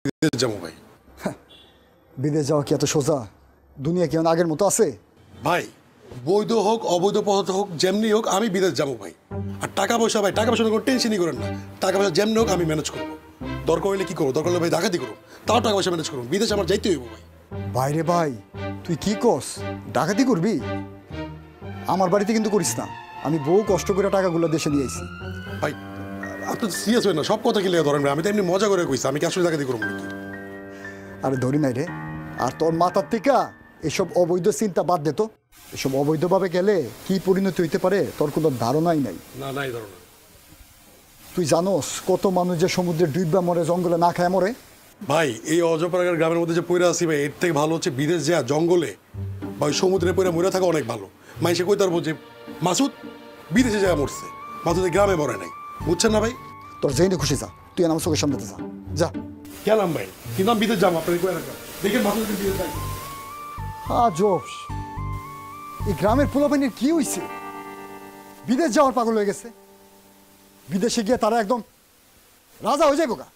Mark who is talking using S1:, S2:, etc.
S1: বিদেশ যাবো ভাই।
S2: বিদেশ যাওয়া কি এত সোজা? দুনিয়া কি আগের মতো আছে?
S1: ভাই বৈধ হোক অবৈধ পদ্ধতি হোক যেমনি হোক আমি বিদেশ যাবো ভাই। আর টাকা পয়সা ভাই, টাকা পয়সা কোনো টেনশনই করেন না। টাকা পয়সা যেমনি হোক আমি ম্যানেজ করবো। দরকার হলে কি করবো, দরকার হলে ভাই ডাকাতি করবো, তাও টাকা পয়সা ম্যানেজ করবো। বিদেশ আমার যাইতে হইব ভাই।
S2: বাইরে ভাই তুই কি কস? ডাকাতি করবি? আমার বাড়িতে কিন্তু করিস না। আমি বহু কষ্ট করে টাকাগুলো দেশে নিয়ে আইছি।
S1: ভাই আপনি তো সিরিয়াস হবেন না, সব কথা কি লেগে ধরেন ভাই? আমি তো এমনি মজা করে কইছি, আমি কি আসলে ডাকাতি করবো নাকি?
S2: আরে ধরি নাই রে। আর তোর মাথার থেকে এসব অবৈধ চিন্তা বাদ দে তো। এসব অবৈধভাবে গেলে কি পরিণতি হইতে পারে তোর কোনো ধারণাই নাই।
S1: না নাই ধরো।
S2: তুই জানোস কত মানুষ যে সমুদ্রে ডুববা মরে, জঙ্গলে না খায় মরে?
S1: ভাই এই অজপাড়াগার গ্রামের মধ্যে যে পইরা আছি ভাই, এর থেকে ভালো হচ্ছে বিদেশ যা জঙ্গলে বা ওই সমুদ্রে পইরা মরে থাকা অনেক ভালো। মাইসে কই তারপর যে মাসুদ বিদেশে যায় মরছে, মাসুদ গ্রামে মরে নাই। বুঝছেন না ভাই?
S2: তোর যেইনে খুশি যা, তুই আমার চোখের সামনে যা যা।
S1: গেলাম ভাই, কিন্তু আমি বিদেশ যাবো, আপনাকে কয়ে রাখলাম। দেখেন মাসুদ বিদেশ যাই।
S2: জোস, এই গ্রামের পোলাপানির কি হইছে? বিদেশ যাওয়ার পাগল হয়ে গেছে। বিদেশে গিয়ে তারা একদম রাজা হয়ে যাইব গা।